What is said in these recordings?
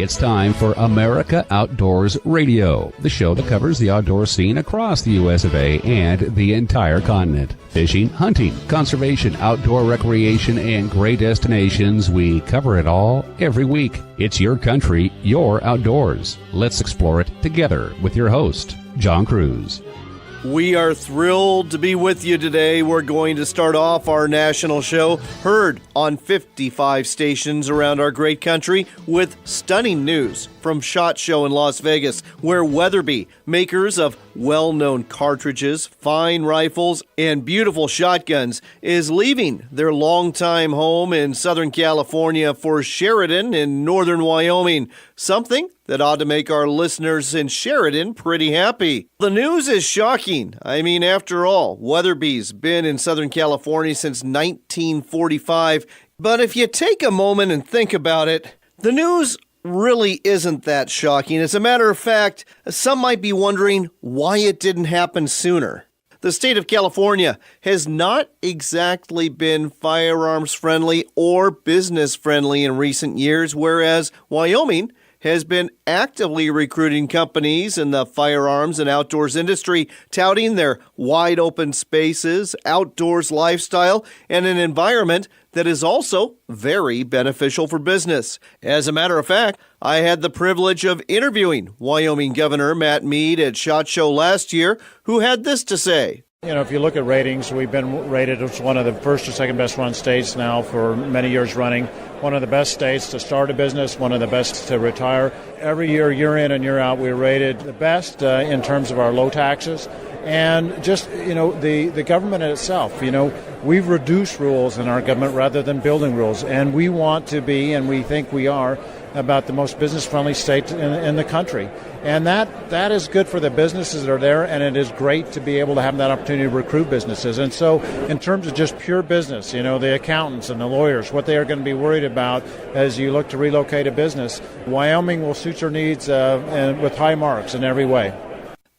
It's time for America Outdoors Radio, the show that covers the outdoor scene across the U.S. of A. and the entire continent. Fishing, hunting, conservation, outdoor recreation, and great destinations. We cover it all every week. It's your country, your outdoors. Let's explore it together with your host, John Cruz. We are thrilled to be with you today. We're going to start off our national show, heard on 55 stations around our great country, with stunning news from SHOT Show in Las Vegas, where Weatherby, makers of well-known cartridges, fine rifles, and beautiful shotguns, is leaving their longtime home in Southern California for Sheridan in northern Wyoming, something that ought to make our listeners in Sheridan pretty happy. The news is shocking. I mean, after all, Weatherby's been in Southern California since 1945, but if you take a moment and think about it, the news really isn't that shocking. As a matter of fact, some might be wondering why it didn't happen sooner. The state of California has not exactly been firearms friendly or business friendly in recent years, whereas Wyoming has been actively recruiting companies in the firearms and outdoors industry, touting their wide open spaces, outdoors lifestyle, and an environment that is also very beneficial for business. As a matter of fact, I had the privilege of interviewing Wyoming Governor Matt Mead at SHOT Show last year, who had this to say. You know, if you look at ratings, we've been rated as one of the first or second best run states now for many years running. One of the best states to start a business, one of the best to retire. Every year, year in and year out, we're rated the best in terms of our low taxes. And just, you know, the government itself, you know, we've reduced rules in our government rather than building rules. And we want to be, and we think we are, about the most business-friendly state in the country. And that is good for the businesses that are there, and it is great to be able to have that opportunity to recruit businesses. And so in terms of just pure business, you know, the accountants and the lawyers, what they are going to be worried about as you look to relocate a business, Wyoming will suit your needs and with high marks in every way.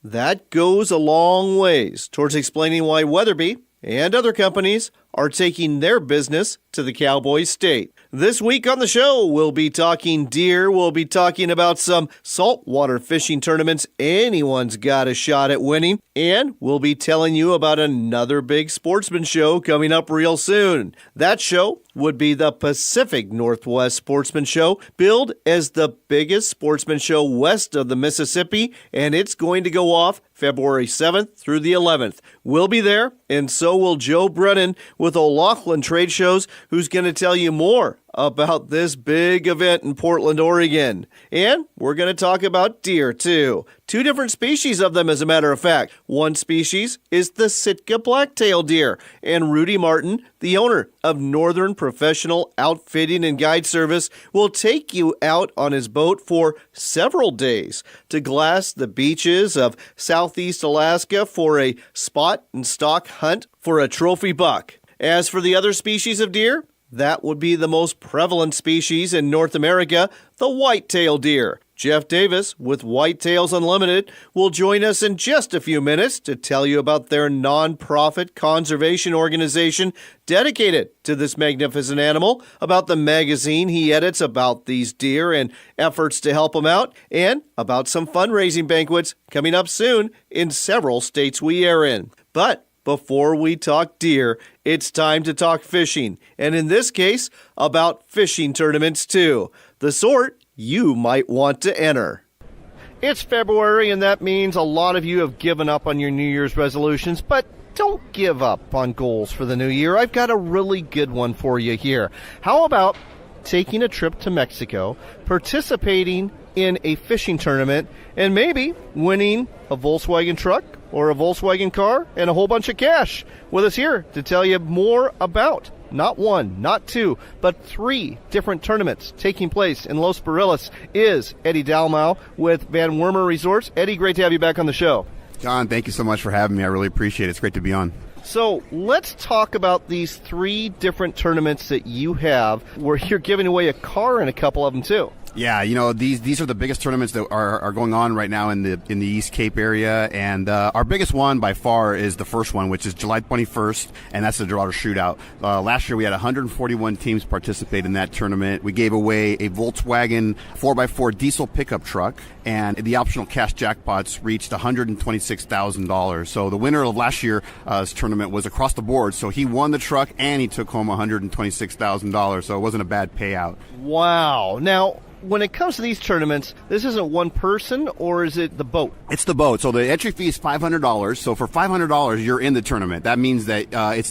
That goes a long ways towards explaining why Weatherby and other companies are taking their business to the cowboy state. This week on the show, we'll be talking deer. We'll be talking about some saltwater fishing tournaments anyone's got a shot at winning. And we'll be telling you about another big Sportsman show coming up real soon. That show would be the Pacific Northwest Sportsman Show, billed as the biggest sportsman show west of the Mississippi, and it's going to go off February 7th through the 11th. We'll be there, and so will Joe Brennan with O'Loughlin Trade Shows, who's going to tell you more about this big event in Portland, Oregon. And we're going to talk about deer, too. Two different species of them, as a matter of fact. One species is the Sitka blacktail deer, and Rudy Martin, the owner of Northern Professional Outfitting and Guide Service, will take you out on his boat for several days to glass the beaches of Southeast Alaska for a spot and stock hunt for a trophy buck. As for the other species of deer, that would be the most prevalent species in North America, the whitetail deer. Jeff Davis with Whitetails Unlimited will join us in just a few minutes to tell you about their nonprofit conservation organization dedicated to this magnificent animal, about the magazine he edits about these deer and efforts to help them out, and about some fundraising banquets coming up soon in several states we are in. But before we talk deer, it's time to talk fishing, and in this case, about fishing tournaments too, the sort you might want to enter. It's February, and that means a lot of you have given up on your New Year's resolutions, but don't give up on goals for the new year. I've got a really good one for you here. How about taking a trip to Mexico, participating in a fishing tournament, and maybe winning a Volkswagen truck or a Volkswagen car and a whole bunch of cash? With us here to tell you more about not one, not two, but three different tournaments taking place in Los Barillas is Eddie Dalmau with Van Wormer Resorts. Eddie, great to have you back on the show. John, thank you so much for having me. I really appreciate it. It's great to be on. So let's talk about these three different tournaments that you have where you're giving away a car in a couple of them too. Yeah, these are the biggest tournaments that are going on right now in the East Cape area, and our biggest one by far is the first one, which is July 21st, and that's the Dorado Shootout. Last year we had 141 teams participate in that tournament. We gave away a Volkswagen 4x4 diesel pickup truck, and the optional cash jackpots reached $126,000. So the winner of last year's tournament was across the board. So he won the truck and he took home $126,000. So it wasn't a bad payout. Wow. Now, when it comes to these tournaments, this isn't one person, or is it the boat? It's the boat. So the entry fee is $500. So for $500, you're in the tournament. That means that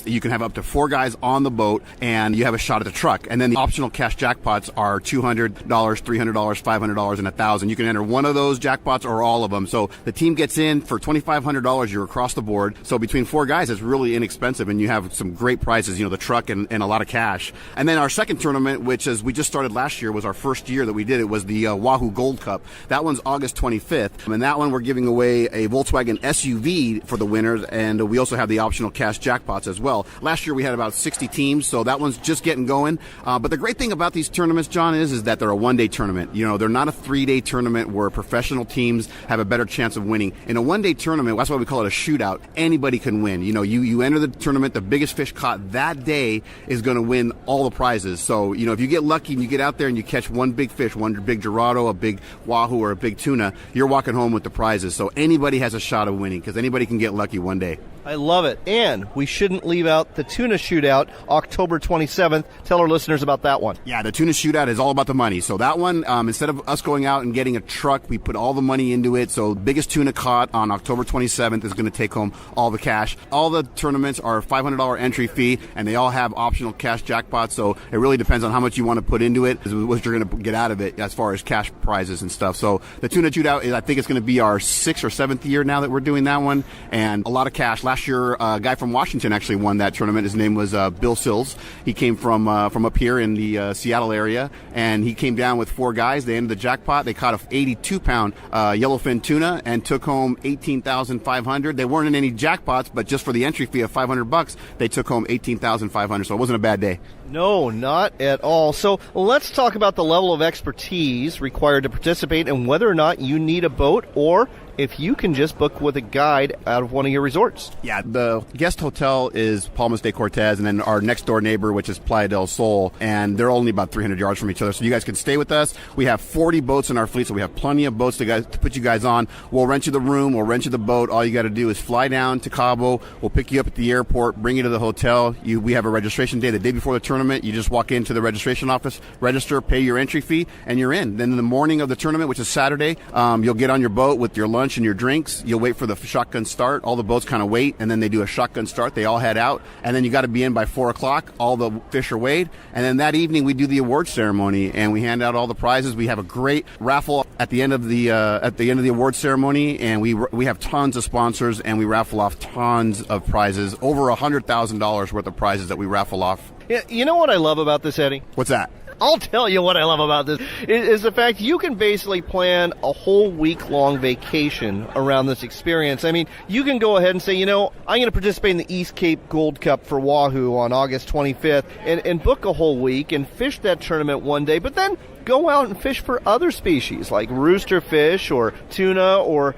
you can have up to 4 guys on the boat, and you have a shot at the truck. And then the optional cash jackpots are $200, $300, $500, and $1,000. You can enter one of those jackpots or all of them. So the team gets in for $2,500. You're across the board. So between 4 guys, it's really inexpensive, and you have some great prizes. The truck and a lot of cash. And then our second tournament, which is we just started last year, was our first year that we did it, was the Wahoo Gold Cup. That one's August 25th, and that one we're giving away a Volkswagen SUV for the winners, and we also have the optional cash jackpots as well. Last year we had about 60 teams, so that one's just getting going. But the great thing about these tournaments, John, is that they're a one-day tournament. They're not a 3-day tournament where professional teams have a better chance of winning. In a one-day tournament, that's why we call it a shootout. Anybody can win. You enter the tournament, the biggest fish caught that day is going to win all the prizes. So, if you get lucky and you get out there and you catch one big fish, one big Dorado, a big Wahoo, or a big tuna, you're walking home with the prizes. So anybody has a shot of winning because anybody can get lucky one day. I love it. And we shouldn't leave out the tuna shootout, October 27th. Tell our listeners about that one. Yeah, the tuna shootout is all about the money. So that one, instead of us going out and getting a truck, we put all the money into it. So the biggest tuna caught on October 27th is going to take home all the cash. All the tournaments are a $500 entry fee, and they all have optional cash jackpots. So it really depends on how much you want to put into it, what you're going to get out of it as far as cash prizes and stuff. So the tuna shootout, I think it's going to be our 6th or 7th year now that we're doing that one, and a lot of cash. Last year, a guy from Washington actually won that tournament. His name was Bill Sills. He came from up here in the Seattle area, and he came down with 4 guys. They entered the jackpot. They caught a 82-pound yellowfin tuna and took home $18,500. They weren't in any jackpots, but just for the entry fee of $500, they took home $18,500. So it wasn't a bad day. No, not at all. So let's talk about the level of expertise required to participate and whether or not you need a boat or if you can just book with a guide out of one of your resorts. Yeah, the guest hotel is Palmas de Cortez, and then our next door neighbor, which is Playa del Sol, and they're only about 300 yards from each other. So you guys can stay with us. We have 40 boats in our fleet, so we have plenty of boats to put you guys on. We'll rent you the room. We'll rent you the boat. All you got to do is fly down to Cabo. We'll pick you up at the airport, bring you to the hotel. We have a registration day the day before the tournament. You just walk into the registration office, register, pay your entry fee, and you're in. Then in the morning of the tournament, which is Saturday, you'll get on your boat with your lunch and your drinks. You'll wait for the shotgun start. All the boats kind of wait, and then they do a shotgun start. They all head out, and then you got to be in by 4 o'clock. All the fish are weighed, and then that evening we do the award ceremony, and we hand out all the prizes. We have a great raffle at the end of the award ceremony, and we have tons of sponsors, and we raffle off tons of prizes, over $100,000 worth of prizes that we raffle off. Yeah, you know what I love about this, Eddie? What's that? I'll tell you what I love about this is the fact you can basically plan a whole week-long vacation around this experience. I mean, you can go ahead and say, I'm going to participate in the East Cape Gold Cup for Wahoo on August 25th and book a whole week and fish that tournament one day, but then go out and fish for other species like rooster fish or tuna or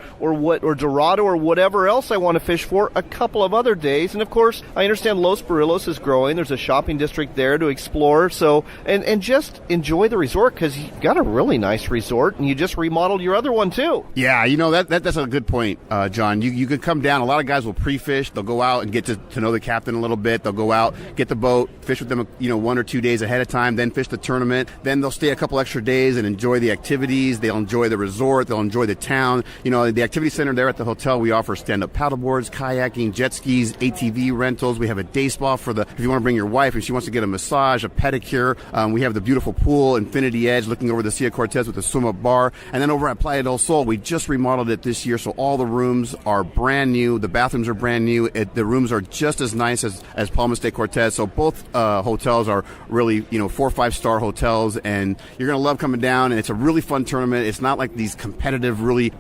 Dorado or whatever else I want to fish for a couple of other days. And of course, I understand Los Barrilos is growing. There's a shopping district there to explore. So and just enjoy the resort because you've got a really nice resort and you just remodeled your other one too. Yeah, that's a good point, John. You could come down. A lot of guys will pre-fish. They'll go out and get to know the captain a little bit. They'll go out, get the boat, fish with them 1 or 2 days ahead of time, then fish the tournament. Then they'll stay a couple extra days and enjoy the activities. They'll enjoy the resort. They'll enjoy the town. The activity center there at the hotel, we offer stand-up paddleboards, kayaking, jet skis, ATV rentals. We have a day spa if you want to bring your wife and she wants to get a massage, a pedicure. We have the beautiful pool, Infinity Edge, looking over the Sea of Cortez with a swim-up bar. And then over at Playa del Sol, we just remodeled it this year, so all the rooms are brand new. The bathrooms are brand new. The rooms are just as nice as Palmas de Cortez. So both hotels are really, 4 or 5 star hotels, and you're going to love coming down. And it's a really fun tournament. It's not like these competitive, really,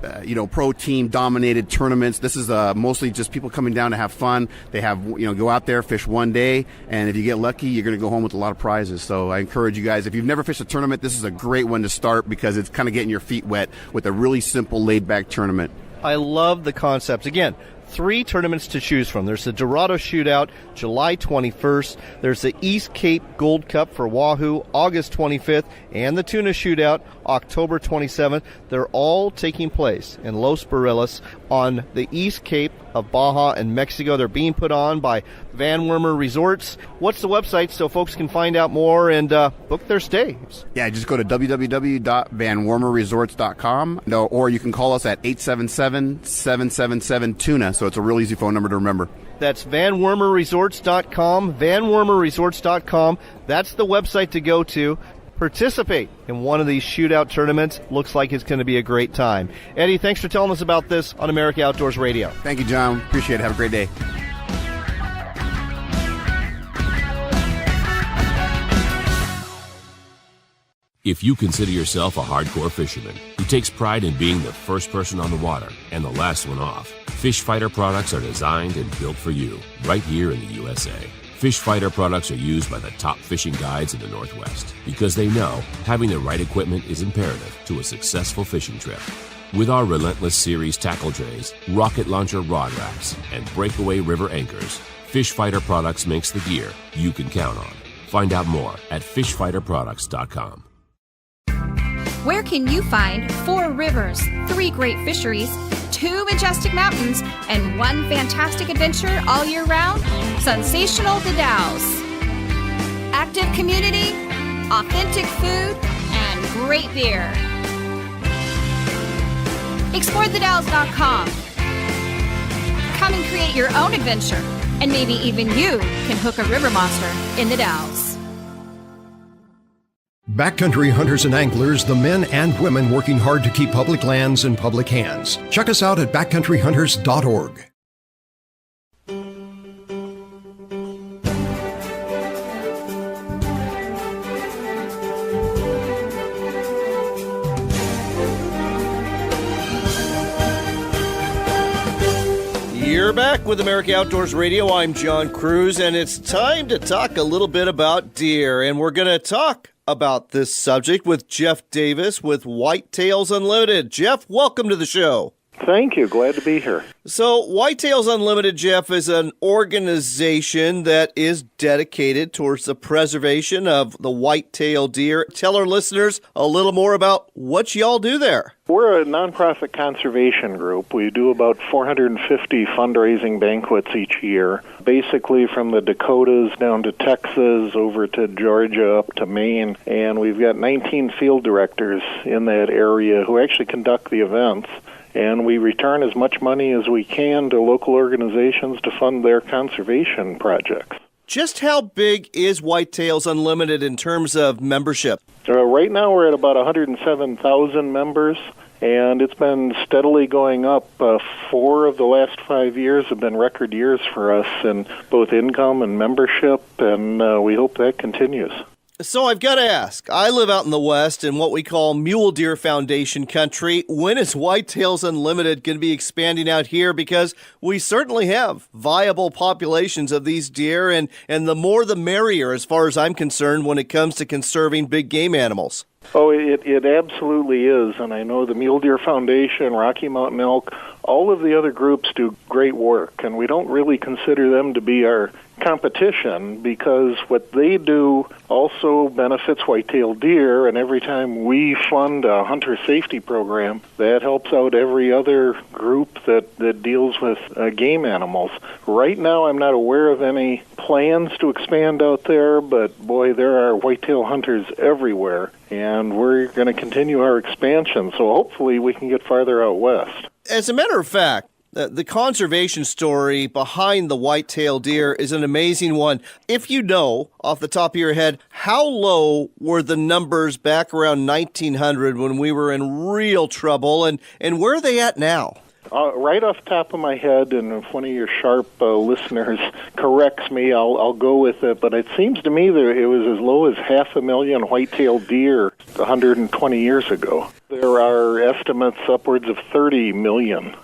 pro team dominated tournaments. This is mostly just people coming down to have fun. They have, go out there, fish one day, and if you get lucky, you're going to go home with a lot of prizes. So I encourage you guys guys, if you've never fished a tournament, this is a great one to start because it's kind of getting your feet wet with a really simple, laid-back tournament. I love the concept. Again, 3 tournaments to choose from. There's the Dorado Shootout, July 21st. There's the East Cape Gold Cup for Wahoo, August 25th, and the Tuna Shootout, October 27th. They're all taking place in Los Barriles on the East Cape of Baja in Mexico. They're being put on by Van Wormer Resorts. What's the website so folks can find out more and book their stays? Yeah, just go to www.vanwormerresorts.com, or you can call us at 877-777-TUNA. So it's a real easy phone number to remember. That's vanwormerresorts.com, vanwormerresorts.com. That's the website to go to. Participate in one of these shootout tournaments. Looks like it's going to be a great time. Eddie, thanks for telling us about this on America Outdoors Radio. Thank you, John. Appreciate it. Have a great day. If you consider yourself a hardcore fisherman who takes pride in being the first person on the water and the last one off, Fish Fighter products are designed and built for you right here in the USA. Fish Fighter products are used by the top fishing guides in the Northwest because they know having the right equipment is imperative to a successful fishing trip. With our Relentless Series tackle trays, rocket launcher rod racks, and breakaway river anchors, Fish Fighter products makes the gear you can count on. Find out more at fishfighterproducts.com. Where can you find 4 rivers, 3 great fisheries, 2 majestic mountains, and 1 fantastic adventure all year round? Sensational The Dalles. Active community, authentic food, and great beer. ExploreTheDalles.com. Come and create your own adventure, and maybe even you can hook a river monster in the Dalles. Backcountry hunters and anglers, the men and women working hard to keep public lands in public hands. Check us out at backcountryhunters.org. You're back with America Outdoors Radio. I'm John Cruz, and it's time to talk a little bit about deer. And we're going to talk about this subject with Jeff Davis with Whitetails Unlimited. Jeff, welcome to the show. Thank you. Glad to be here. So Whitetails Unlimited, Jeff, is an organization that is dedicated towards the preservation of the whitetail deer. Tell our listeners a little more about what y'all do there. We're a nonprofit conservation group. We do about 450 fundraising banquets each year, basically from the Dakotas down to Texas, over to Georgia, up to Maine. And we've got 19 field directors in that area who actually conduct the events. And we return as much money as we can to local organizations to fund their conservation projects. Just how big is Whitetails Unlimited in terms of membership? Right now we're at about 107,000 members, and it's been steadily going up. 4 of the last 5 years have been record years for us in both income and membership, and we hope that continues. So I've got to ask, I live out in the West in what we call Mule Deer Foundation country. When is Whitetails Unlimited going to be expanding out here? Because we certainly have viable populations of these deer, and the more the merrier as far as I'm concerned when it comes to conserving big game animals. Oh, it absolutely is, and I know the Mule Deer Foundation, Rocky Mountain Elk, all of the other groups do great work, and we don't really consider them to be our competition because what they do also benefits whitetail deer, and every time we fund a hunter safety program, that helps out every other group that deals with game animals. Right now, I'm not aware of any plans to expand out there, but boy, there are whitetail hunters everywhere, and we're going to continue our expansion, so hopefully we can get farther out west. As a matter of fact, the conservation story behind the whitetail deer is an amazing one. If you know, off the top of your head, how low were the numbers back around 1900 when we were in real trouble, and where are they at now? Right off the top of my head, and if one of your sharp listeners corrects me, I'll go with it, but it seems to me that it was as low as 500,000 whitetail deer 120 years ago. There are estimates upwards of 30 million.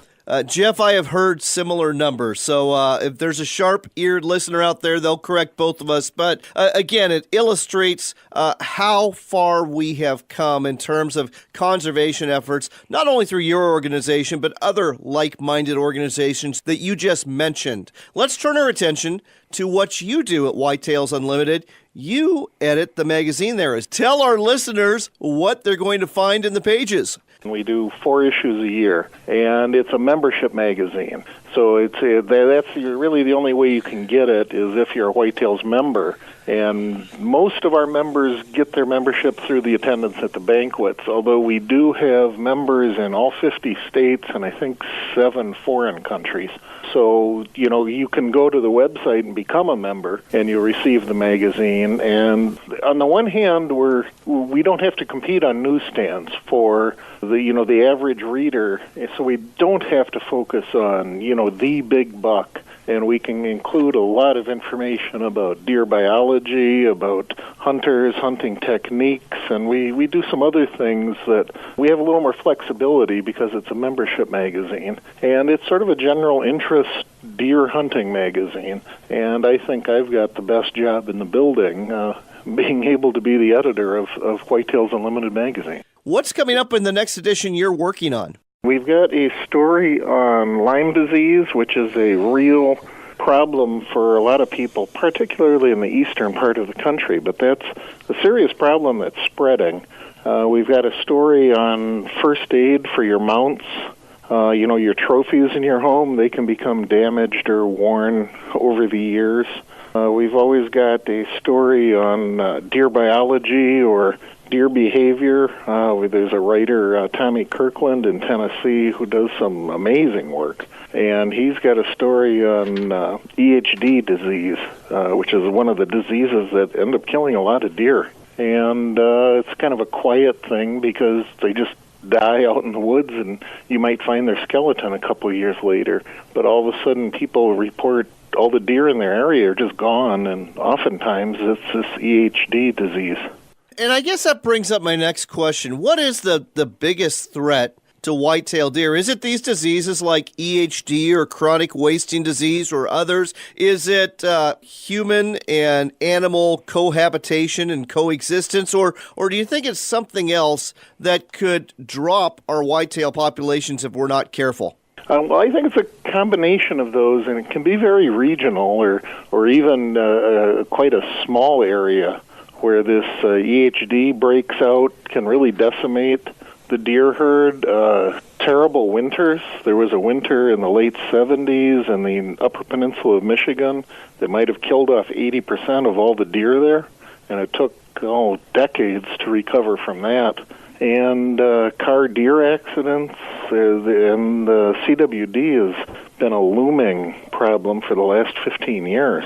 Jeff, I have heard similar numbers, so if there's a sharp-eared listener out there, they'll correct both of us. But again, it illustrates how far we have come in terms of conservation efforts, not only through your organization, but other like-minded organizations that you just mentioned. Let's turn our attention to what you do at Whitetails Unlimited. You edit the magazine there. Tell our listeners what they're going to find in the pages. We do 4 issues a year, and it's a membership magazine. So that's really the only way you can get it is if you're a Whitetails member. And most of our members get their membership through the attendance at the banquets, although we do have members in all 50 states and I think 7 foreign countries. So, you can go to the website and become a member, and you'll receive the magazine. And on the one hand, we don't have to compete on newsstands for the average reader, so we don't have to focus on, the big buck. And we can include a lot of information about deer biology, about hunters, hunting techniques, and we do some other things that we have a little more flexibility because it's a membership magazine. And it's sort of a general interest deer hunting magazine. And I think I've got the best job in the building, being able to be the editor of Whitetails Unlimited magazine. What's coming up in the next edition you're working on? We've got a story on Lyme disease, which is a real problem for a lot of people, particularly in the eastern part of the country, but that's a serious problem that's spreading. We've got a story on first aid for your mounts. Your trophies in your home, they can become damaged or worn over the years. We've always got a story on deer biology or deer behavior. There's a writer, Tommy Kirkland in Tennessee, who does some amazing work. And he's got a story on EHD disease, which is one of the diseases that end up killing a lot of deer. And it's kind of a quiet thing because they just die out in the woods, and you might find their skeleton a couple of years later. But all of a sudden, people report all the deer in their area are just gone, and oftentimes it's this EHD disease. And I guess that brings up my next question. What is the biggest threat to whitetail deer? Is it these diseases like EHD or chronic wasting disease or others? Is it human and animal cohabitation and coexistence? Or do you think it's something else that could drop our whitetail populations if we're not careful? Well, I think it's a combination of those, and it can be very regional or even quite a small area where this EHD breaks out, can really decimate the deer herd. Terrible winters. There was a winter in the late 70s in the Upper Peninsula of Michigan that might have killed off 80% of all the deer there, and it took decades to recover from that. And car deer accidents, and the CWD has been a looming problem for the last 15 years,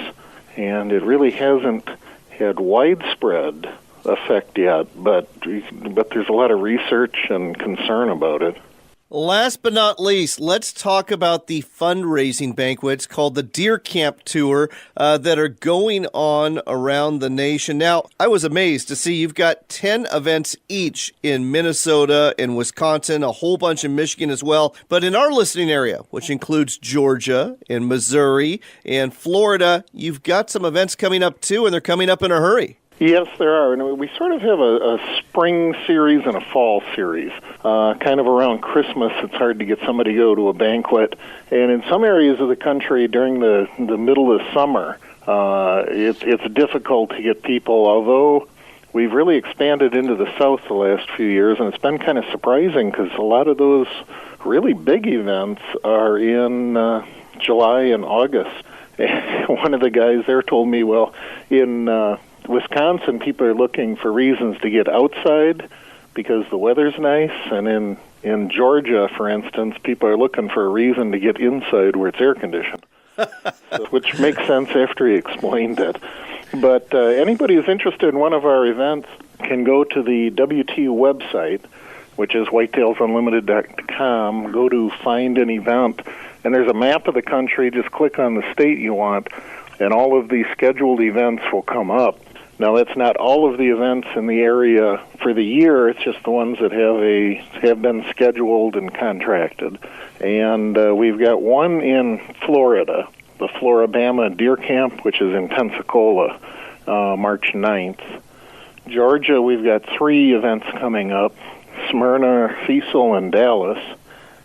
and it really hasn't had widespread effect yet, but there's a lot of research and concern about it. Last but not least, let's talk about the fundraising banquets called the Deer Camp Tour that are going on around the nation. Now, I was amazed to see you've got 10 events each in Minnesota and Wisconsin, a whole bunch in Michigan as well. But in our listening area, which includes Georgia and Missouri and Florida, you've got some events coming up too, and they're coming up in a hurry. Yes, there are. And we sort of have a spring series and a fall series. Kind of around Christmas, it's hard to get somebody to go to a banquet. And in some areas of the country during the middle of summer, it's difficult to get people, although we've really expanded into the south the last few years, and it's been kind of surprising because a lot of those really big events are in July and August. One of the guys there told me, well, in Wisconsin, people are looking for reasons to get outside because the weather's nice, and in Georgia, for instance, people are looking for a reason to get inside where it's air conditioned, which makes sense after he explained it. But anybody who's interested in one of our events can go to the WT website, which is whitetailsunlimited.com, go to Find an Event, and there's a map of the country. Just click on the state you want, and all of these scheduled events will come up. Now, that's not all of the events in the area for the year. It's just the ones that have been scheduled and contracted. And we've got one in Florida, the Floribama Deer Camp, which is in Pensacola, March 9th. Georgia, we've got 3 events coming up, Smyrna, Cecil, and Dallas.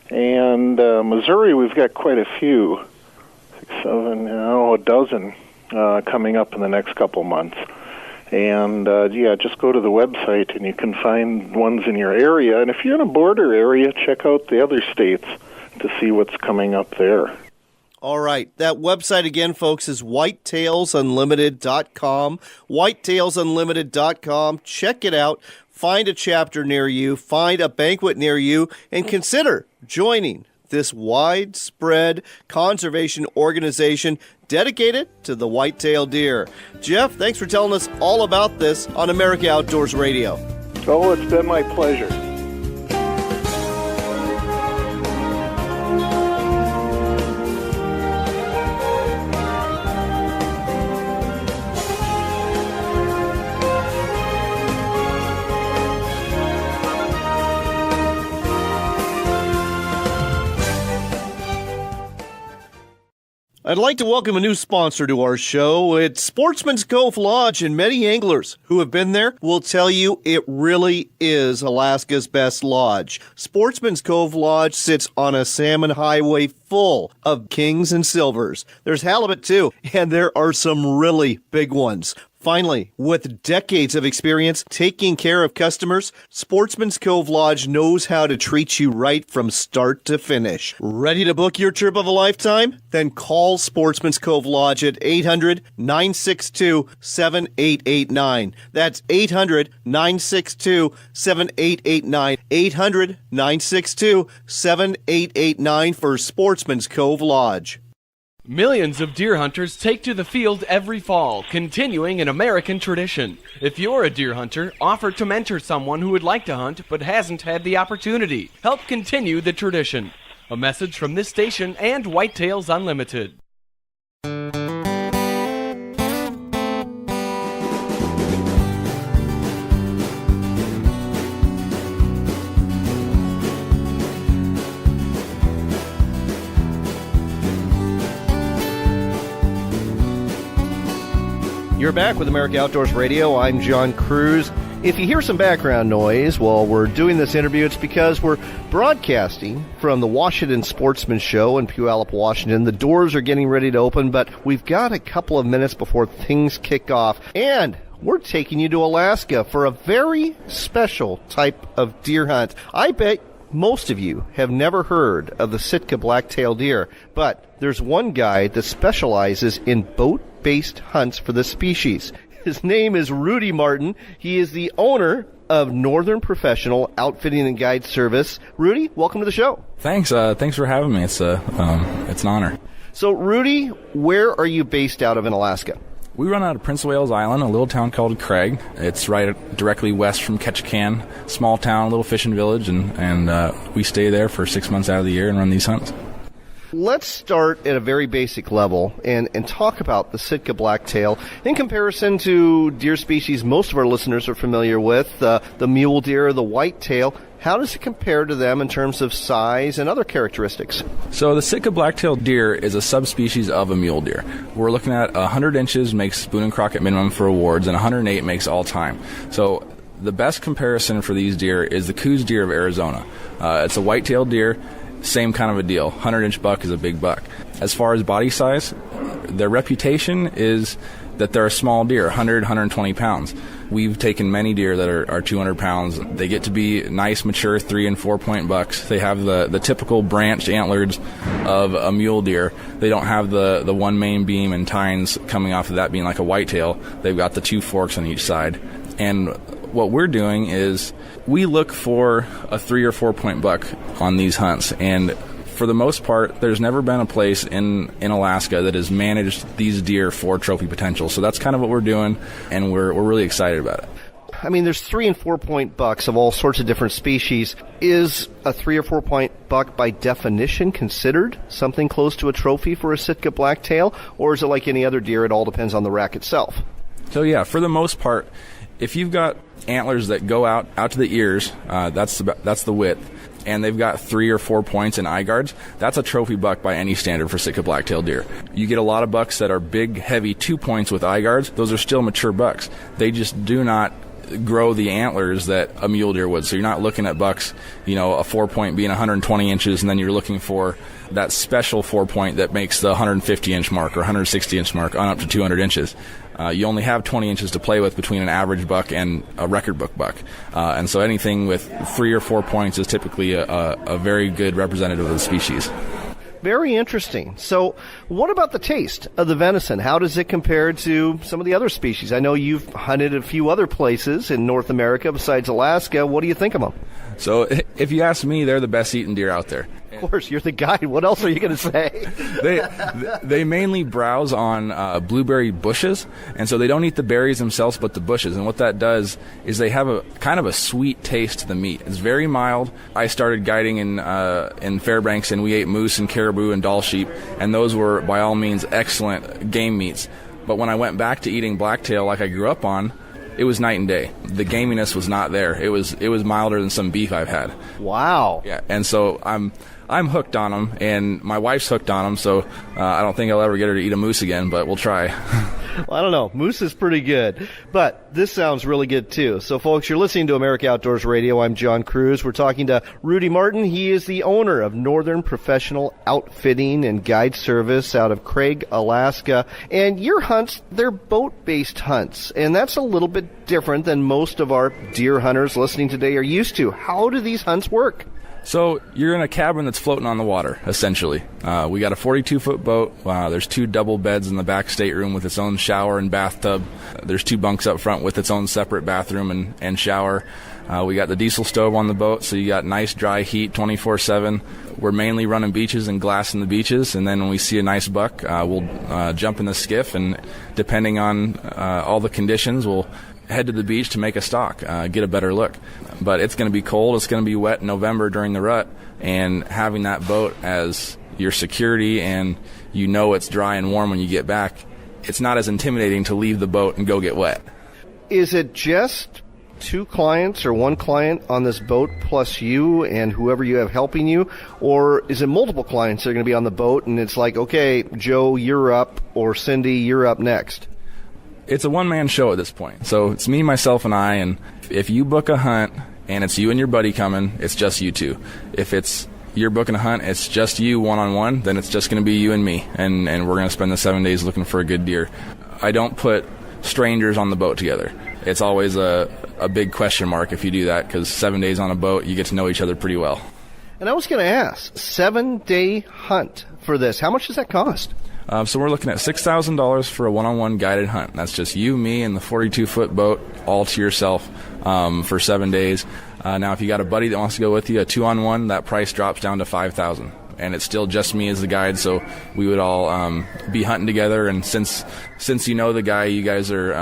And Missouri, we've got quite a few, 6, 7, a dozen coming up in the next couple months. And, just go to the website and you can find ones in your area. And if you're in a border area, check out the other states to see what's coming up there. All right. That website again, folks, is whitetailsunlimited.com. Whitetailsunlimited.com. Check it out. Find a chapter near you. Find a banquet near you. And consider joining this widespread conservation organization dedicated to the whitetail deer. Jeff, thanks for telling us all about this on America Outdoors Radio. Oh, it's been my pleasure. I'd like to welcome a new sponsor to our show. It's Sportsman's Cove Lodge, and many anglers who have been there will tell you it really is Alaska's best lodge. Sportsman's Cove Lodge sits on a salmon highway full of kings and silvers. There's halibut too, and there are some really big ones. Finally, with decades of experience taking care of customers, Sportsman's Cove Lodge knows how to treat you right from start to finish. Ready to book your trip of a lifetime? Then call Sportsman's Cove Lodge at 800-962-7889. That's 800-962-7889. 800-962-7889 for Sportsman's Cove Lodge. Millions of deer hunters take to the field every fall, continuing an American tradition. If you're a deer hunter, offer to mentor someone who would like to hunt but hasn't had the opportunity. Help continue the tradition. A message from this station and Whitetails Unlimited. You're back with America Outdoors Radio. I'm John Cruz. If you hear some background noise while we're doing this interview, it's because we're broadcasting from the Washington Sportsman Show in Puyallup, Washington. The doors are getting ready to open, but we've got a couple of minutes before things kick off. And we're taking you to Alaska for a very special type of deer hunt. I bet most of you have never heard of the Sitka blacktail deer, but there's one guy that specializes in boat-based hunts for this species. His name is Rudy Martin. He is the owner of Northern Professional Outfitting and Guide Service. Rudy, welcome to the show. Thanks. Thanks for having me. It's an honor. So, Rudy, where are you based out of in Alaska? We run out of Prince of Wales Island, a little town called Craig. It's right directly west from Ketchikan, small town, little fishing village, and we stay there for 6 months out of the year and run these hunts. Let's start at a very basic level and talk about the Sitka blacktail in comparison to deer species most of our listeners are familiar with, the mule deer, the whitetail. How does it compare to them in terms of size and other characteristics? So the Sitka blacktail deer is a subspecies of a mule deer. We're looking at 100 inches makes Boone and Crockett minimum for awards, and 108 makes all time. So the best comparison for these deer is the Coues deer of Arizona. It's a whitetail deer. Same kind of a deal. 100-inch buck is a big buck. As far as body size, their reputation is that they're a small deer, 100, 120 pounds. We've taken many deer that are 200 pounds. They get to be nice, mature 3- and 4-point bucks. They have the typical branched antlers of a mule deer. They don't have the one main beam and tines coming off of that being like a whitetail. They've got the 2 forks on each side. And what we're doing is we look for a 3- or 4-point buck on these hunts, and for the most part, there's never been a place in Alaska that has managed these deer for trophy potential. So that's kind of what we're doing, and we're really excited about it. I mean, there's 3- and 4-point bucks of all sorts of different species. Is a 3- or 4-point buck by definition considered something close to a trophy for a Sitka blacktail, or is it like any other deer, it all depends on the rack itself? So yeah, for the most part, if you've got antlers that go out to the ears, that's the width, and they've got 3 or 4 points in eye guards, that's a trophy buck by any standard for Sitka blacktail deer. You get a lot of bucks that are big, heavy 2 points with eye guards. Those are still mature bucks. They just do not grow the antlers that a mule deer would. So you're not looking at bucks, a 4 point being 120 inches, and then you're looking for that special 4 point that makes the 150 inch mark or 160 inch mark on up to 200 inches. You only have 20 inches to play with between an average buck and a record book buck. And so anything with 3 or 4 points is typically a very good representative of the species. Very interesting. So what about the taste of the venison? How does it compare to some of the other species? I know you've hunted a few other places in North America besides Alaska. What do you think of them? So if you ask me, they're the best eating deer out there. Of course, you're the guide. What else are you going to say? They mainly browse on blueberry bushes, and so they don't eat the berries themselves but the bushes. And what that does is they have a kind of a sweet taste to the meat. It's very mild. I started guiding in Fairbanks, and we ate moose and caribou and Dall sheep, and those were by all means excellent game meats. But when I went back to eating blacktail like I grew up on, it was night and day. The gaminess was not there. It was milder than some beef I've had. Wow. Yeah, and so I'm hooked on them, and my wife's hooked on them, so I don't think I'll ever get her to eat a moose again, but we'll try. Well, I don't know. Moose is pretty good, but this sounds really good, too. So, folks, you're listening to America Outdoors Radio. I'm John Cruz. We're talking to Rudy Martin. He is the owner of Northern Professional Outfitting and Guide Service out of Craig, Alaska. And your hunts, they're boat-based hunts, and that's a little bit different than most of our deer hunters listening today are used to. How do these hunts work? So you're in a cabin that's floating on the water, essentially. We got a 42-foot boat. There's 2 double beds in the back stateroom with its own shower and bathtub. There's 2 bunks up front with its own separate bathroom and shower. We got the diesel stove on the boat, so you got nice dry heat 24/7. We're mainly running beaches and glassing the beaches, and then when we see a nice buck, we'll jump in the skiff, and depending on all the conditions, we'll head to the beach to make a stock, get a better look. But it's going to be cold, it's going to be wet in November during the rut, and having that boat as your security and it's dry and warm when you get back, it's not as intimidating to leave the boat and go get wet. Is it just 2 clients or 1 client on this boat plus you and whoever you have helping you, or is it multiple clients that are going to be on the boat and it's like, okay, Joe, you're up, or Cindy, you're up next? It's a one-man show at this point. So it's me, myself, and I, and if you book a hunt and it's you and your buddy coming, it's just you 2. If you're booking a hunt, it's just you one-on-one, then it's just going to be you and me, and we're going to spend the 7 days looking for a good deer. I don't put strangers on the boat together. It's always a big question mark if you do that, because 7 days on a boat, you get to know each other pretty well. And I was going to ask, 7-day hunt for this, how much does that cost? So we're looking at $6,000 for a one-on-one guided hunt. That's just you, me, and the 42-foot boat all to yourself for 7 days. Now, if you got a buddy that wants to go with you, a 2-on-1, that price drops down to $5,000. And it's still just me as the guide, so we would all be hunting together. And since you know the guy, you guys are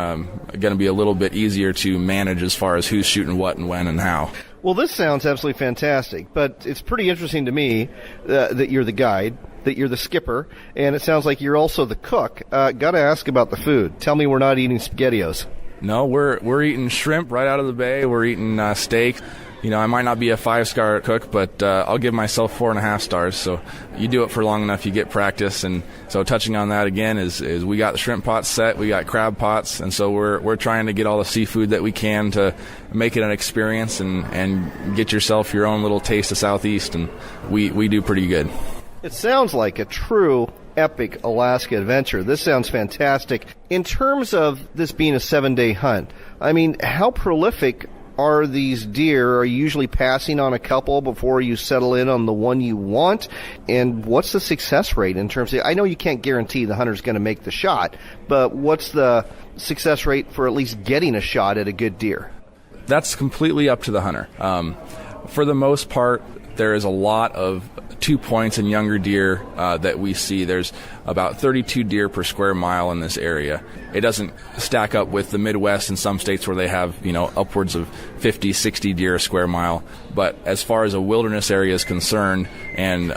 going to be a little bit easier to manage as far as who's shooting what and when and how. Well, this sounds absolutely fantastic, but it's pretty interesting to me that you're the guide, that you're the skipper, and it sounds like you're also the cook. Got to ask about the food. Tell me we're not eating SpaghettiOs. No, we're eating shrimp right out of the bay. We're eating steak. I might not be a 5-star cook, but I'll give myself 4.5 stars. So you do it for long enough, you get practice. And so touching on that again is we got the shrimp pots set, we got crab pots, and so we're trying to get all the seafood that we can to make it an experience and get yourself your own little taste of Southeast. And we do pretty good. It sounds like a true epic Alaska adventure. This sounds fantastic. In terms of this being a 7-day hunt, I mean, how prolific are these deer? Are you usually passing on a couple before you settle in on the one you want? And what's the success rate in terms of, I know you can't guarantee the hunter's going to make the shot, but what's the success rate for at least getting a shot at a good deer? That's completely up to the hunter. For the most part, there is a lot of 2 points and younger deer that we see. There's about 32 deer per square mile in this area. It doesn't stack up with the Midwest and some states where they have, upwards of 50, 60 deer a square mile. But as far as a wilderness area is concerned and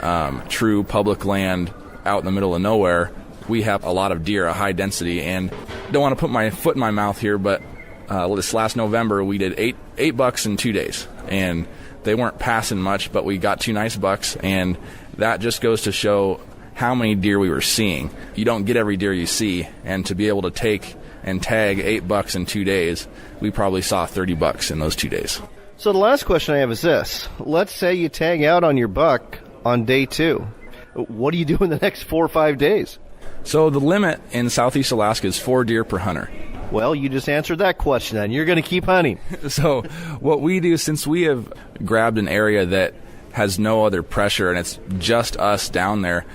true public land out in the middle of nowhere, we have a lot of deer, a high density, and don't want to put my foot in my mouth here, but this last November we did eight bucks in 2 days, and they weren't passing much, but we got 2 nice bucks, and that just goes to show how many deer we were seeing. You don't get every deer you see, and to be able to take and tag 8 bucks in 2 days, we probably saw 30 bucks in those 2 days. So the last question I have is this. Let's say you tag out on your buck on day 2. What do you do in the next 4 or 5 days? So the limit in Southeast Alaska is 4 deer per hunter. Well, you just answered that question, and you're going to keep hunting. So what we do, since we have grabbed an area that has no other pressure and it's just us down there,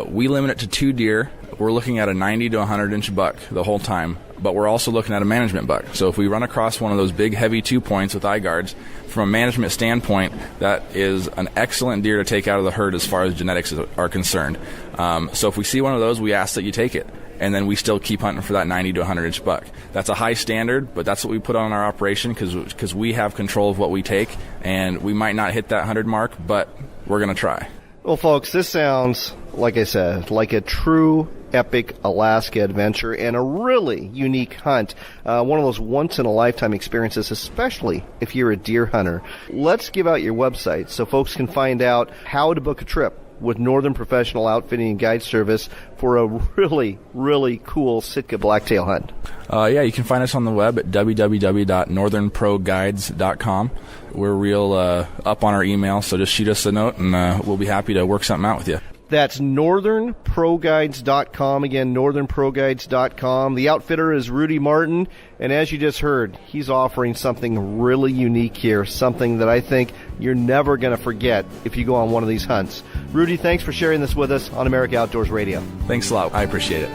we limit it to 2 deer. We're looking at a 90 to 100-inch buck the whole time, but we're also looking at a management buck. So if we run across one of those big, heavy 2 points with eye guards, from a management standpoint, that is an excellent deer to take out of the herd as far as genetics are concerned. So if we see one of those, we ask that you take it, and then we still keep hunting for that 90 to 100-inch buck. That's a high standard, but that's what we put on our operation because we have control of what we take, and we might not hit that 100 mark, but we're going to try. Well, folks, this sounds, like I said, like a true epic Alaska adventure and a really unique hunt. One of those once-in-a-lifetime experiences, especially if you're a deer hunter. Let's give out your website so folks can find out how to book a trip with Northern Professional Outfitting and Guide Service for a really, really cool Sitka blacktail hunt. Yeah, you can find us on the web at www.northernproguides.com. We're real up on our email, so just shoot us a note, and we'll be happy to work something out with you. That's northernproguides.com. Again, northernproguides.com. The outfitter is Rudy Martin, and as you just heard, he's offering something really unique here, something that I think you're never going to forget if you go on one of these hunts. Rudy, thanks for sharing this with us on America Outdoors Radio. Thanks a lot. I appreciate it.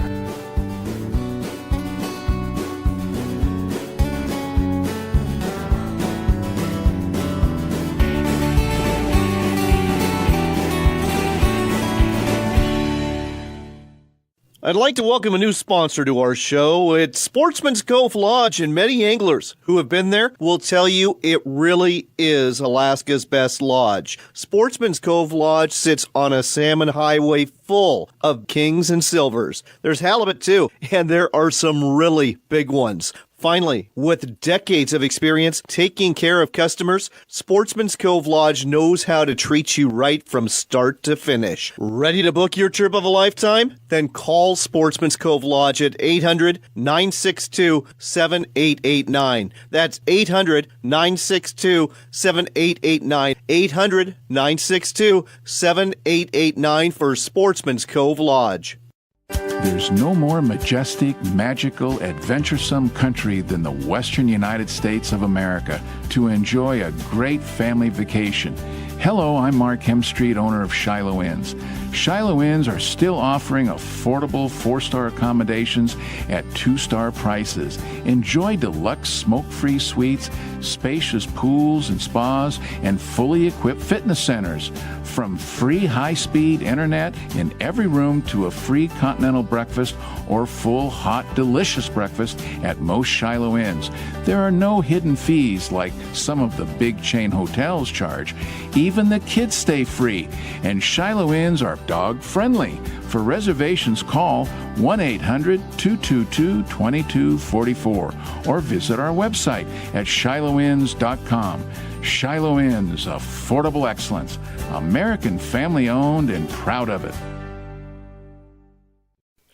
I'd like to welcome a new sponsor to our show. It's Sportsman's Cove Lodge, and many anglers who have been there will tell you it really is Alaska's best lodge. Sportsman's Cove Lodge sits on a salmon highway full of kings and silvers. There's halibut too, and there are some really big ones. Finally, with decades of experience taking care of customers, Sportsman's Cove Lodge knows how to treat you right from start to finish. Ready to book your trip of a lifetime? Then call Sportsman's Cove Lodge at 800-962-7889. That's 800-962-7889. 800-962-7889 for Sportsman's Cove Lodge. There's no more majestic, magical, adventuresome country than the western United States of America to enjoy a great family vacation. Hello, I'm Mark Hemstreet, owner of Shiloh Inns. Shiloh Inns are still offering affordable 4-star accommodations at 2-star prices. Enjoy deluxe smoke-free suites, spacious pools and spas, and fully equipped fitness centers. From free high-speed internet in every room to a free continental breakfast or full, hot, delicious breakfast at most Shiloh Inns. There are no hidden fees like some of the big chain hotels charge. Even the kids stay free, and Shiloh Inns are dog-friendly. For reservations, call 1-800-222-2244 or visit our website at shilohinns.com. Shiloh Inns, affordable excellence. American family-owned and proud of it.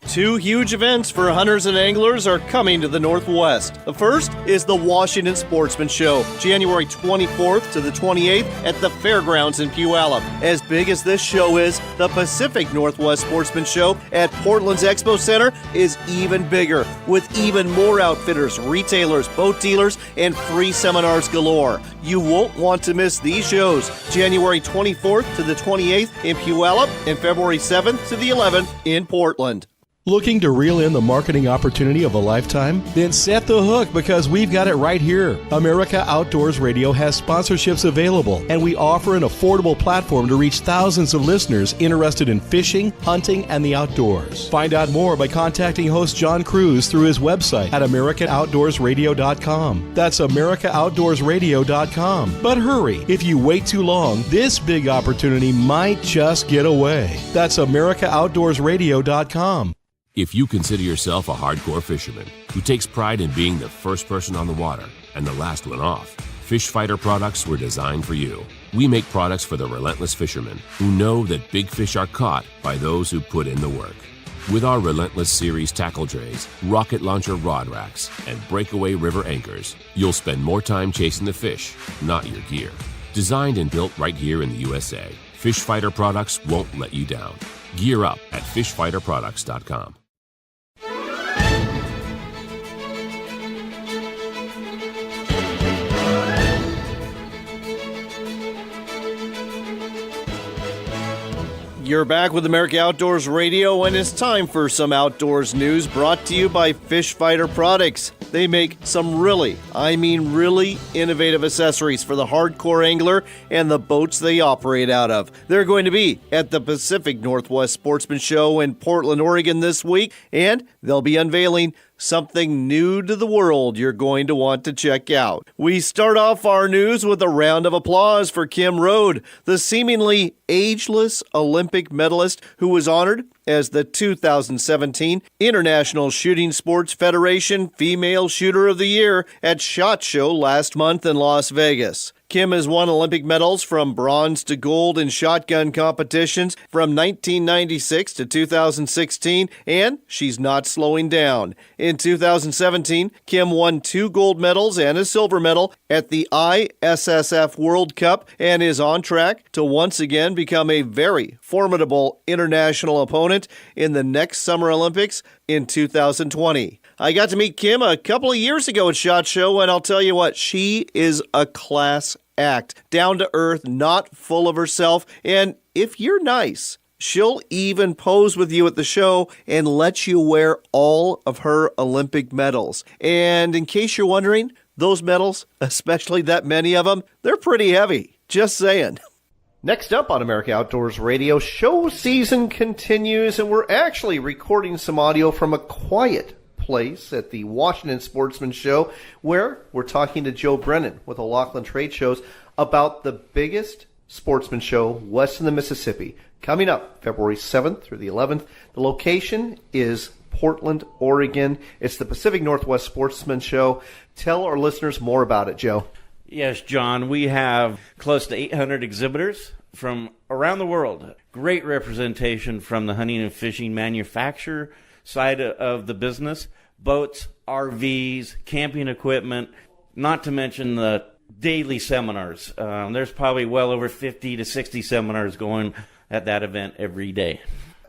2 huge events for hunters and anglers are coming to the Northwest. The first is the Washington Sportsman Show, January 24th to the 28th at the Fairgrounds in Puyallup. As big as this show is, the Pacific Northwest Sportsman Show at Portland's Expo Center is even bigger, with even more outfitters, retailers, boat dealers, and free seminars galore. You won't want to miss these shows, January 24th to the 28th in Puyallup and February 7th to the 11th in Portland. Looking to reel in the marketing opportunity of a lifetime? Then set the hook, because we've got it right here. America Outdoors Radio has sponsorships available, and we offer an affordable platform to reach thousands of listeners interested in fishing, hunting, and the outdoors. Find out more by contacting host John Cruz through his website at AmericanOutdoorsRadio.com. That's AmericanOutdoorsRadio.com. But hurry, if you wait too long, this big opportunity might just get away. That's AmericanOutdoorsRadio.com. If you consider yourself a hardcore fisherman who takes pride in being the first person on the water and the last one off, Fish Fighter products were designed for you. We make products for the relentless fishermen who know that big fish are caught by those who put in the work. With our Relentless Series tackle trays, rocket launcher rod racks, and breakaway river anchors, you'll spend more time chasing the fish, not your gear. Designed and built right here in the USA, Fish Fighter products won't let you down. Gear up at fishfighterproducts.com. You're back with America Outdoors Radio, and it's time for some outdoors news brought to you by Fish Fighter Products. They make some really innovative accessories for the hardcore angler and the boats they operate out of. They're going to be at the Pacific Northwest Sportsman Show in Portland, Oregon this week, and they'll be unveiling something new to the world you're going to want to check out. We start off our news with a round of applause for Kim Rode, the seemingly ageless Olympic medalist who was honored as the 2017 International Shooting Sports Federation Female Shooter of the Year at SHOT Show last month in Las Vegas. Kim has won Olympic medals from bronze to gold in shotgun competitions from 1996 to 2016, and she's not slowing down. In 2017, Kim won 2 gold medals and a silver medal at the ISSF World Cup and is on track to once again become a very formidable international opponent in the next Summer Olympics in 2020. I got to meet Kim a couple of years ago at SHOT Show, and I'll tell you what, she is a class act. Down to earth, not full of herself, and if you're nice, she'll even pose with you at the show and let you wear all of her Olympic medals. And in case you're wondering, those medals, especially that many of them, they're pretty heavy. Just saying. Next up on America Outdoors Radio, show season continues, and we're actually recording some audio from a quiet place at the Washington Sportsman Show, where we're talking to Joe Brennan with O'Loughlin Trade Shows about the biggest sportsman show west of the Mississippi, coming up February 7th through the 11th. The location is Portland, Oregon. It's the Pacific Northwest Sportsman Show. Tell our listeners more about it, Joe. Yes, John, we have close to 800 exhibitors from around the world. Great representation from the hunting and fishing manufacturer side of the business. Boats, RVs, camping equipment, not to mention the daily seminars. There's probably well over 50 to 60 seminars going at that event every day.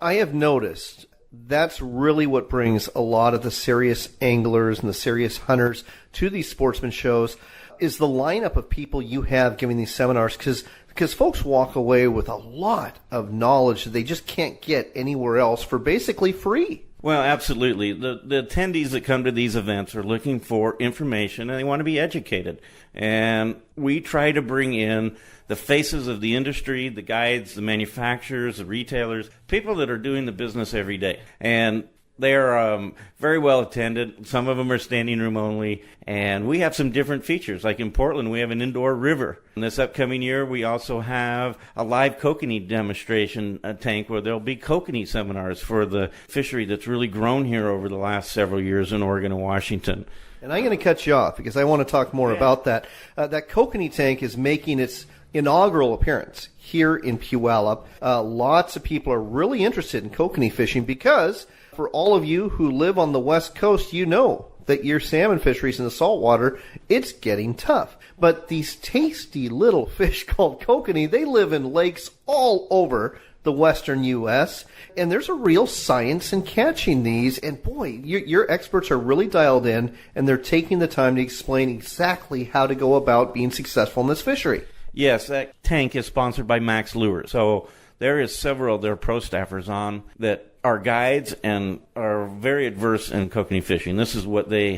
I have noticed that's really what brings a lot of the serious anglers and the serious hunters to these sportsman shows is the lineup of people you have giving these seminars, because folks walk away with a lot of knowledge that they just can't get anywhere else for basically free. Well, absolutely. The attendees that come to these events are looking for information and they want to be educated. And we try to bring in the faces of the industry, the guides, the manufacturers, the retailers, people that are doing the business every day. And they're very well attended. Some of them are standing room only. And we have some different features. Like in Portland, we have an indoor river. And this upcoming year, we also have a live kokanee demonstration tank where there'll be kokanee seminars for the fishery that's really grown here over the last several years in Oregon and Washington. And I'm going to cut you off because I want to talk more about that. That kokanee tank is making its inaugural appearance here in Puyallup. Lots of people are really interested in kokanee fishing because for all of you who live on the West Coast, you know that your salmon fisheries in the saltwater, it's getting tough. But these tasty little fish called kokanee, they live in lakes all over the western U.S., and there's a real science in catching these. And boy, your experts are really dialed in, and they're taking the time to explain exactly how to go about being successful in this fishery. Yes, that tank is sponsored by Max Lures. So there is several of their pro staffers on that are guides and are very adverse in kokanee fishing. This is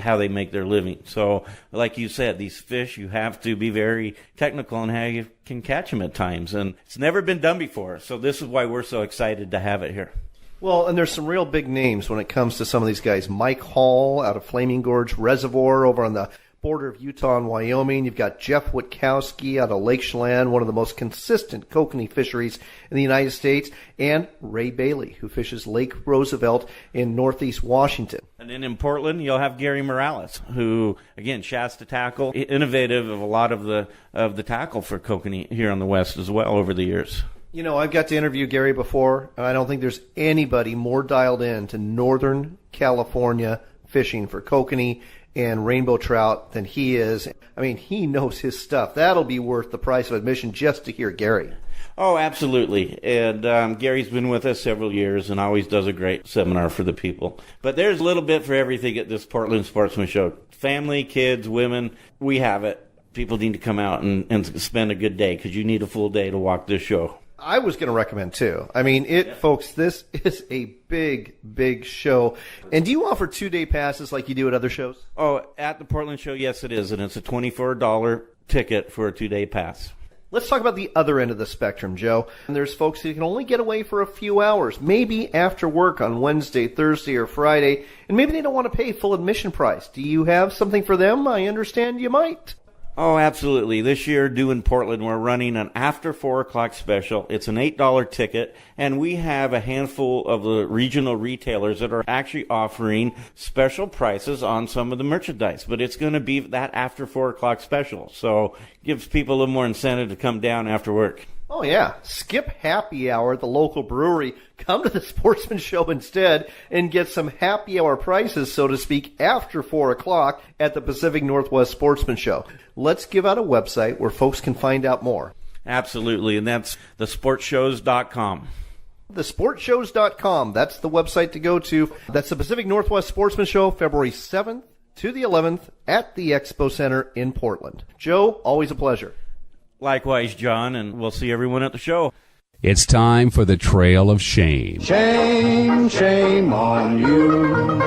how they make their living. So, like you said, these fish, you have to be very technical in how you can catch them at times. And it's never been done before. So this is why we're so excited to have it here. Well, and there's some real big names when it comes to some of these guys. Mike Hall out of Flaming Gorge Reservoir over on the border of Utah and Wyoming. You've got Jeff Witkowski out of Lake Chelan, one of the most consistent kokanee fisheries in the United States, and Ray Bailey, who fishes Lake Roosevelt in northeast Washington. And then in Portland, you'll have Gary Morales, who, again, Shasta Tackle, innovative of a lot of the tackle for kokanee here on the West as well over the years. You know, I've got to interview Gary before, and I don't think there's anybody more dialed in to Northern California fishing for kokanee and rainbow trout than he is. I mean, he knows his stuff. That'll be worth the price of admission just to hear Gary. Oh, absolutely. And Gary's been with us several years and always does a great seminar for the people. But there's a little bit for everything at this Portland Sportsman Show. Family, kids, women, we have it. People need to come out and spend a good day because you need a full day to walk this show. I was going to recommend, too. I mean, folks, this is a big, big show. And do you offer 2-day passes like you do at other shows? Oh, at the Portland show, yes, it is. And it's a $24 ticket for a 2-day pass. Let's talk about the other end of the spectrum, Joe. And there's folks who can only get away for a few hours, maybe after work on Wednesday, Thursday, or Friday, and maybe they don't want to pay full admission price. Do you have something for them? I understand you might. Oh, absolutely. This year, due in Portland, we're running an after 4 o'clock special. It's an $8 ticket, and we have a handful of the regional retailers that are actually offering special prices on some of the merchandise. But it's going to be that after 4 o'clock special, so gives people a little more incentive to come down after work. Oh, yeah. Skip happy hour at the local brewery. Come to the Sportsman Show instead and get some happy hour prices, so to speak, after 4 o'clock at the Pacific Northwest Sportsman Show. Let's give out a website where folks can find out more. Absolutely, and that's thesportshows.com. Thesportshows.com. That's the website to go to. That's the Pacific Northwest Sportsman Show, February 7th to the 11th at the Expo Center in Portland. Joe, always a pleasure. Likewise, John, and we'll see everyone at the show. It's time for the Trail of Shame. Shame, shame on you.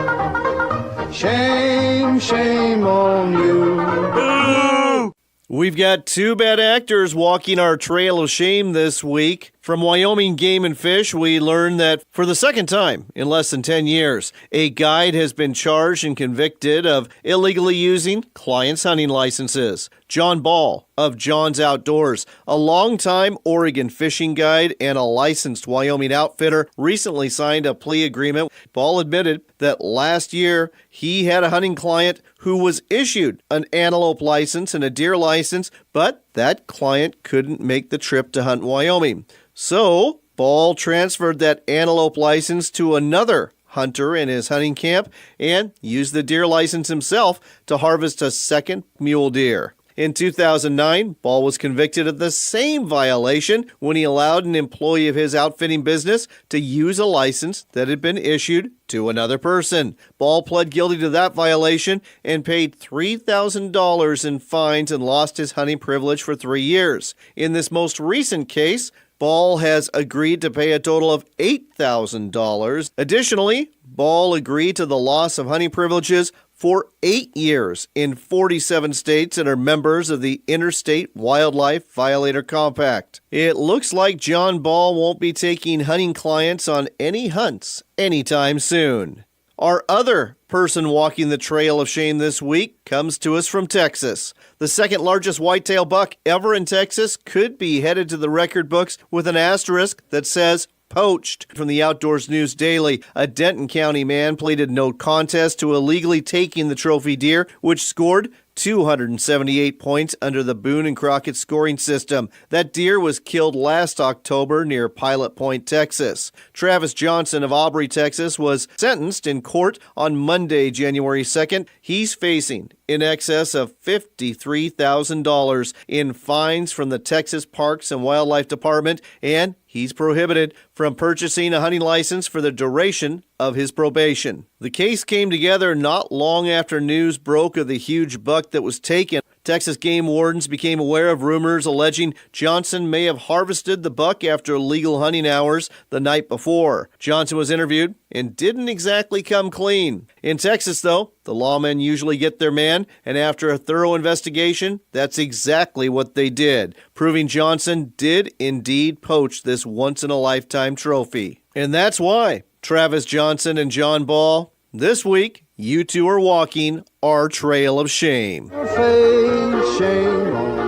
Shame, shame on you. We've got 2 bad actors walking our trail of shame this week. From Wyoming Game and Fish, we learned that for the second time in less than 10 years, a guide has been charged and convicted of illegally using clients' hunting licenses. John Ball of John's Outdoors, a longtime Oregon fishing guide and a licensed Wyoming outfitter, recently signed a plea agreement. Ball admitted that last year he had a hunting client who was issued an antelope license and a deer license, but that client couldn't make the trip to hunt in Wyoming. So, Ball transferred that antelope license to another hunter in his hunting camp and used the deer license himself to harvest a second mule deer. In 2009, Ball was convicted of the same violation when he allowed an employee of his outfitting business to use a license that had been issued to another person. Ball pled guilty to that violation and paid $3,000 in fines and lost his hunting privilege for 3 years. In this most recent case, Ball has agreed to pay a total of $8,000. Additionally, Ball agreed to the loss of hunting privileges for 8 years in 47 states that are members of the Interstate Wildlife Violator Compact. It looks like John Ball won't be taking hunting clients on any hunts anytime soon. Our other person walking the trail of shame this week comes to us from Texas. The second largest whitetail buck ever in Texas could be headed to the record books with an asterisk that says poached. From the Outdoors News Daily, a Denton County man pleaded no contest to illegally taking the trophy deer, which scored 278 points under the Boone and Crockett scoring system. That deer was killed last October near Pilot Point, Texas. Travis Johnson of Aubrey, Texas, was sentenced in court on Monday, January 2nd. He's facing in excess of $53,000 in fines from the Texas Parks and Wildlife Department, and he's prohibited from purchasing a hunting license for the duration of his probation. The case came together not long after news broke of the huge buck that was taken. Texas game wardens became aware of rumors alleging Johnson may have harvested the buck after legal hunting hours the night before. Johnson was interviewed and didn't exactly come clean. In Texas, though, the lawmen usually get their man, and after a thorough investigation, that's exactly what they did, proving Johnson did indeed poach this once-in-a-lifetime trophy. And that's why Travis Johnson and John Ball this week you two are walking our trail of shame. Face, shame on you.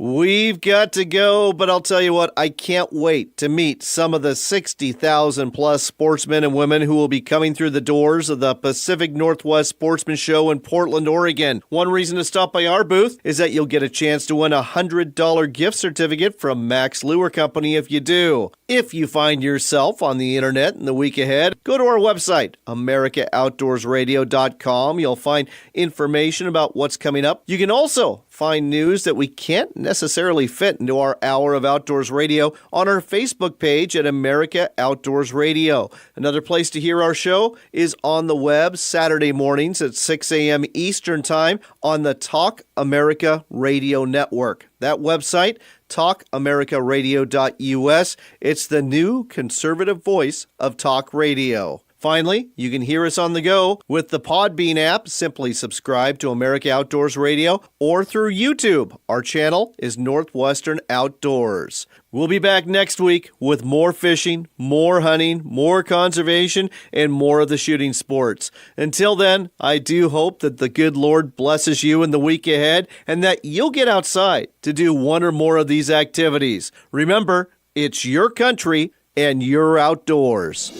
We've got to go, but I'll tell you what, I can't wait to meet some of the 60,000 plus sportsmen and women who will be coming through the doors of the Pacific Northwest Sportsman Show in Portland, Oregon. One reason to stop by our booth is that you'll get a chance to win a $100 gift certificate from Max Lure Company if you do. If you find yourself on the internet in the week ahead, go to our website, AmericaOutdoorsRadio.com. You'll find information about what's coming up. You can also find news that we can't necessarily fit into our hour of Outdoors Radio on our Facebook page at America Outdoors Radio. Another place to hear our show is on the web Saturday mornings at 6 a.m. Eastern Time on the Talk America Radio Network. That website, talkamericaradio.us. It's the new conservative voice of talk radio. Finally, you can hear us on the go with the Podbean app. Simply subscribe to America Outdoors Radio or through YouTube. Our channel is Northwestern Outdoors. We'll be back next week with more fishing, more hunting, more conservation, and more of the shooting sports. Until then, I do hope that the good Lord blesses you in the week ahead and that you'll get outside to do one or more of these activities. Remember, it's your country and your outdoors.